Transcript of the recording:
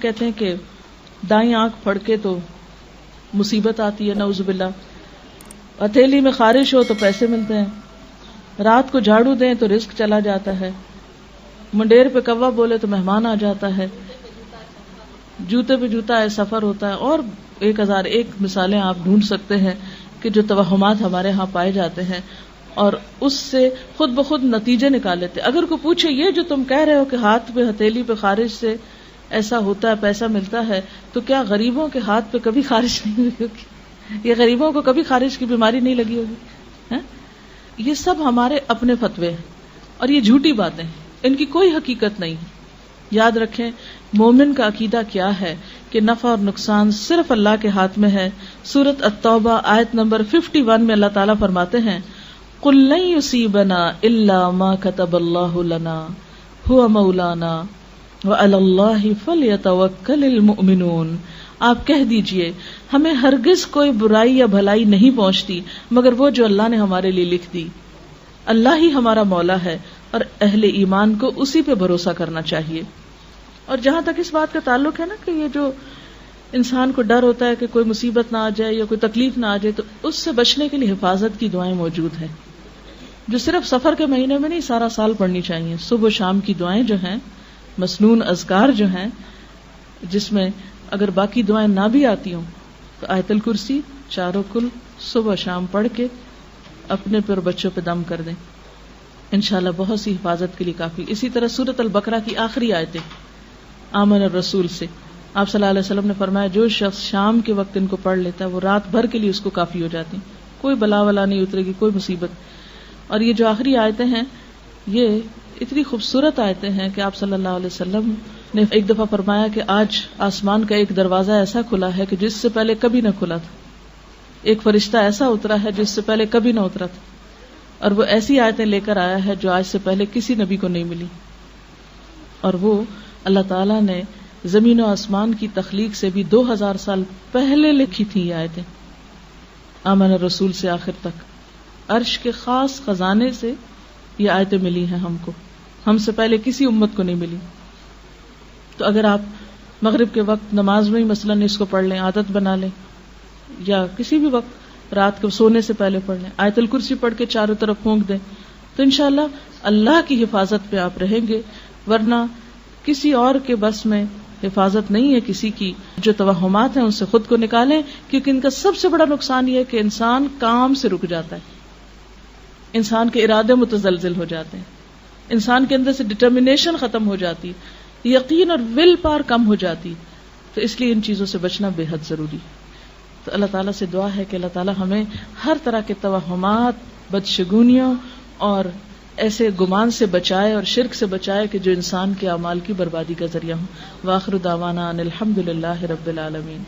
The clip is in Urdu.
کہتے ہیں کہ دائیں آنکھ پھڑ کے تو مصیبت آتی ہے، نعوذ باللہ. ہتھیلی میں خارش ہو تو پیسے ملتے ہیں، رات کو جھاڑو دیں تو رزق چلا جاتا ہے، منڈیر پہ کوا بولے تو مہمان آ جاتا ہے، جوتے پہ جوتا ہے سفر ہوتا ہے، اور 1001 مثالیں آپ ڈھونڈ سکتے ہیں کہ جو توہمات ہمارے ہاں پائے جاتے ہیں اور اس سے خود بخود نتیجے نکال لیتے. اگر کوئی پوچھے یہ جو تم کہہ رہے ہو کہ ہاتھ پہ ہتھیلی پہ خارش سے ایسا ہوتا ہے پیسہ ملتا ہے، تو کیا غریبوں کے ہاتھ پہ کبھی خارش نہیں ہوئی ہوگی؟ یہ غریبوں کو کبھی خارش کی بیماری نہیں لگی ہوگی؟ یہ سب ہمارے اپنے فتوے ہیں اور یہ جھوٹی باتیں ہیں، ان کی کوئی حقیقت نہیں. یاد رکھیں مومن کا عقیدہ کیا ہے کہ نفع اور نقصان صرف اللہ کے ہاتھ میں ہے. سورۃ التوبہ آیت نمبر 51 میں اللہ تعالیٰ فرماتے ہیں قُلْ لَن يُصِيبَنَا إِلَّا مَا كَتَبَ اللَّهُ لَنَا هُوَ مَوْلَانَا وَعَلَى اللَّهِ فَلْيَتَوَكَّلِ الْمُؤْمِنُونَ. آپ کہہ دیجئے ہمیں ہرگز کوئی برائی یا بھلائی نہیں پہنچتی مگر وہ جو اللہ نے ہمارے لیے لکھ دی. اللہ ہی ہمارا مولا ہے اور اہل ایمان کو اسی پہ بھروسہ کرنا چاہیے. اور جہاں تک اس بات کا تعلق ہے نا کہ یہ جو انسان کو ڈر ہوتا ہے کہ کوئی مصیبت نہ آ جائے یا کوئی تکلیف نہ آ جائے، تو اس سے بچنے کے لیے حفاظت کی دعائیں موجود ہیں جو صرف سفر کے مہینے میں نہیں سارا سال پڑھنی چاہیے. صبح و شام کی دعائیں جو ہیں، مسنون اذکار جو ہیں، جس میں اگر باقی دعائیں نہ بھی آتی ہوں تو آیت الکرسی چاروں کل صبح شام پڑھ کے اپنے پر بچوں پہ دم کر دیں، انشاءاللہ بہت سی حفاظت کے لیے کافی. اسی طرح سورۃ البقرہ کی آخری آیتیں آمن الرسول سے آپ صلی اللہ علیہ وسلم نے فرمایا جو شخص شام کے وقت ان کو پڑھ لیتا ہے وہ رات بھر کے لیے اس کو کافی ہو جاتی، کوئی بلا ولا نہیں اترے گی، کوئی مصیبت. اور یہ جو آخری آیتیں ہیں یہ اتنی خوبصورت آیتیں ہیں کہ آپ صلی اللہ علیہ وسلم نے ایک دفعہ فرمایا کہ آج آسمان کا ایک دروازہ ایسا کھلا ہے کہ جس سے پہلے کبھی نہ کھلا تھا، ایک فرشتہ ایسا اترا ہے جس سے پہلے کبھی نہ اترا تھا، اور وہ ایسی آیتیں لے کر آیا ہے جو آج سے پہلے کسی نبی کو نہیں ملی. اور وہ اللہ تعالیٰ نے زمین و آسمان کی تخلیق سے بھی 2000 سال پہلے لکھی تھی یہ آیتیں. آمن الرسول سے آخر تک عرش کے خاص خزانے سے یہ آیتیں ملی ہیں ہم کو، ہم سے پہلے کسی امت کو نہیں ملی. تو اگر آپ مغرب کے وقت نماز میں ہی مثلاً اس کو پڑھ لیں، عادت بنا لیں، یا کسی بھی وقت رات کو سونے سے پہلے پڑھ لیں، آیت الکرسی پڑھ کے چاروں طرف پھونک دیں، تو انشاءاللہ اللہ کی حفاظت پہ آپ رہیں گے. ورنہ کسی اور کے بس میں حفاظت نہیں ہے کسی کی. جو توہمات ہیں ان سے خود کو نکالیں، کیونکہ ان کا سب سے بڑا نقصان یہ ہے کہ انسان کام سے رک جاتا ہے، انسان کے ارادے متزلزل ہو جاتے ہیں، انسان کے اندر سے ڈٹرمنیشن ختم ہو جاتی، یقین اور ول پاور کم ہو جاتی. تو اس لیے ان چیزوں سے بچنا بے حد ضروری. تو اللہ تعالیٰ سے دعا ہے کہ اللہ تعالیٰ ہمیں ہر طرح کے توہمات، بدشگونیوں اور ایسے گمان سے بچائے اور شرک سے بچائے کہ جو انسان کے اعمال کی بربادی کا ذریعہ ہوں. وآخر دعوانا ان الحمد للہ رب العالمین.